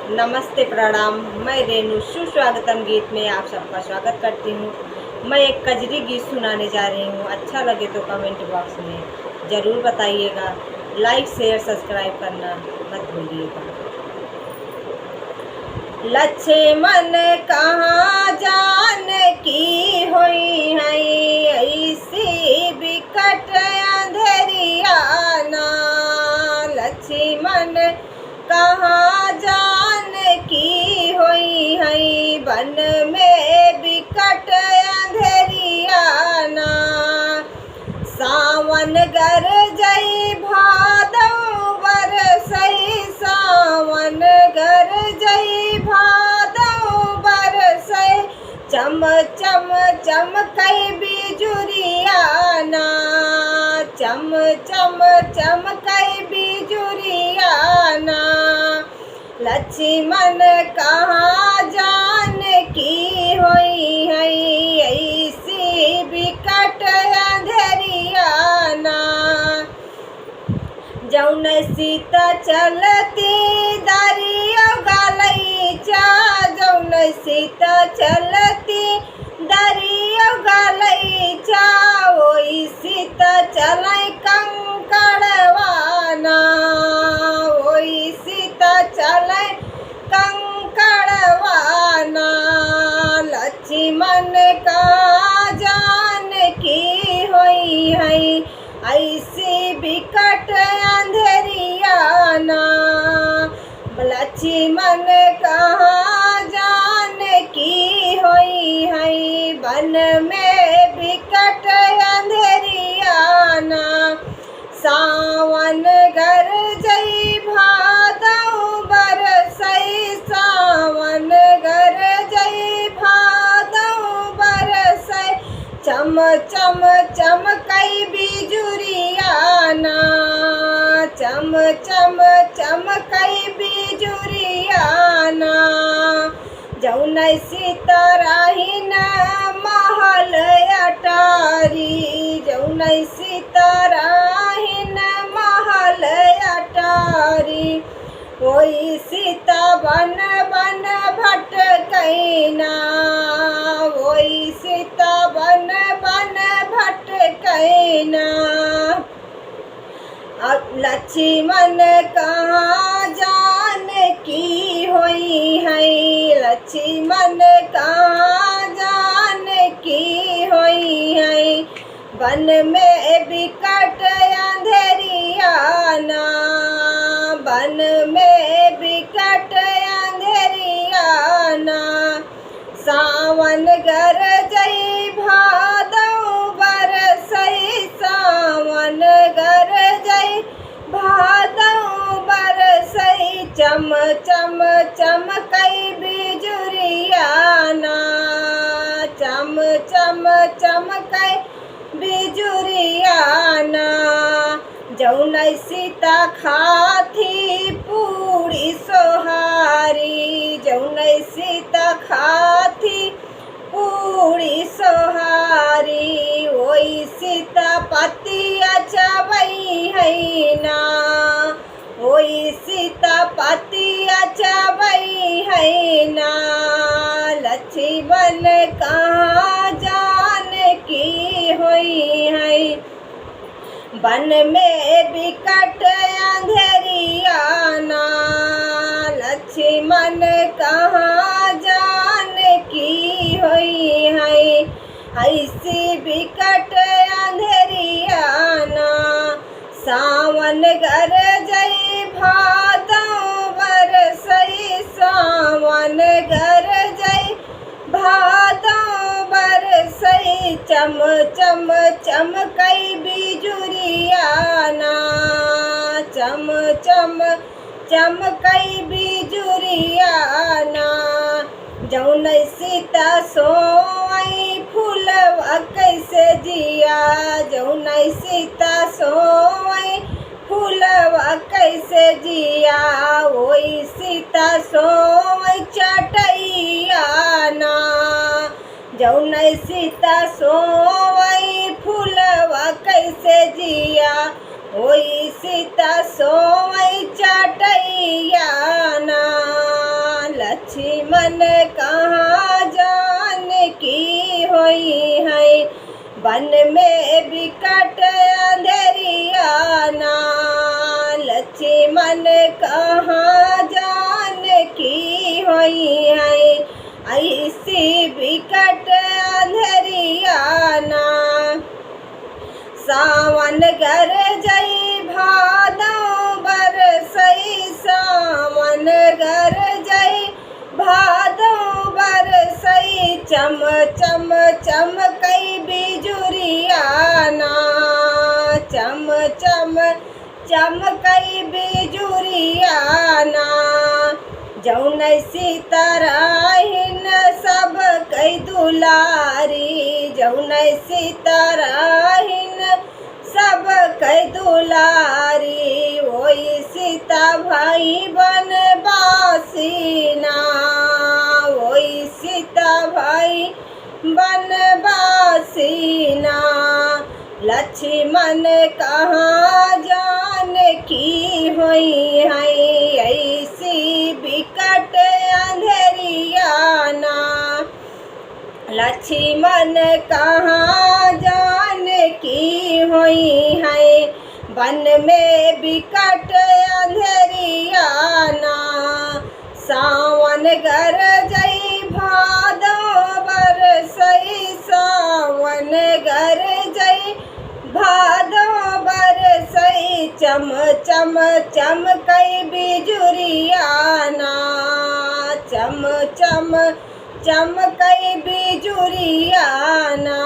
नमस्ते प्रणाम। मैं रेणु सुस्वागतम गीत में आप सबका स्वागत करती हूँ। मैं एक कजरी गीत सुनाने जा रही हूँ। अच्छा लगे तो कमेंट बॉक्स में ज़रूर बताइएगा। लाइक शेयर सब्सक्राइब करना मत भूलिएगा। लक्ष्मण कहाँ जानकी होई है, ऐसी बिकट अंधेरिया ना। लक्ष्मण कहाँ जानकी होई है, वन में बिकट अंधेरिया ना। सावन गरजई भादौ बरसई, सावन गरजई भादौ बरसई, चम चम चमकई बिजुरिया ना। चम चम चमकई बिजुरिया ना। लक्ष्मण कहाँ जानकी होई है, ऐसी बिकट अंधेरिया ना। जौन सीता चलती दरिया गलैचा, जौन सीता चलती दरिया गलैचा, ओई सीता चलै कंकड़वाना। ओई सीता चलै कंकड़वाना। लक्ष्मण कहाँ जानकी होई है, ऐसी बिकट अंधेरिया ना। लक्ष्मण कहाँ जानकी होई है, वन में बिकट अंधेरिया ना। सावन गरजई भादौ बरसई, सावन गरजई भादौ बरसई, चम चम चमकई बिजुरिया ना। चम चम चमकई बिजुरिया ना। जौन सीता राहिन महल अटारी, जौन सीता राहिन महल अटारी, ओई सीता बन बन भटकैना। ओई सीता बन बन भटकैना। लक्ष्मण कहाँ जानकी होई है, लक्ष्मण कहाँ जानकी होई है, वन में बिकट अंधेरिया ना। वन में बिकट अंधेरिया ना। सावन गरजई भादौ बरसई, सावन गरजई भादौ बरसई, चम चम चमकई बिजुरिया ना। चम चम चमकई बिजुरिया ना। जौन सीता खाती पूरी सोहारी, जौन सीता खाती पूरी सोहारी, ओई सीता पतिया चबई है ना। ओई सीता पतिया चबई है ना। लक्ष्मण कहाँ जानकी होई है, वन में बिकट अंधेरिया ना। लक्ष्मण कहाँ जानकी होई है, ऐसी बिकट अंधेरिया ना। सावन गरजई भादौ बरसई, सावन गरजई भादौ बरसई, चम चम चमकई बिजुरिया ना। चम चम चमकई बिजुरिया ना। जौन सीता सोई फूलवा कैसे जिया, जौन सीता सोई फूलवा कैसे जिया, ओई सीता सोई चटैया ना। जौन सीता सोई फूलवा कैसे जिया, ओई सीता सोई चटैया ना। मन कहाँ जान की होई है, वन में बिकट अंधेरिया ना, लक्ष्मण कहाँ जान की होई है, ऐसी बिकट अंधेरिया ना। सावन गरजई भादो बरसई, सावन गरजई भादो बरसई, चम चम चमकई बिजुरिया ना, चम चम चमकई बिजुरिया ना। जौन सीताराहिन सब कई दुलारी, जौन सीताराहिन सब कई दुलारी, वही सीता भाई बनवासी ना, वही सीता भाई बनवासी ना। लक्ष्मण कहाँ जान की होई है, ऐसी बिकट अंधेरिया ना, लक्ष्मण कहाँ जान की होई है, वन में बिकट अंधेरिया ना। सावन गरजई भादो बरसई, सावन गरजई भादो बरसई, चम चम चमकई बिजुरिया ना, चम चम चमकई बिजुरिया ना।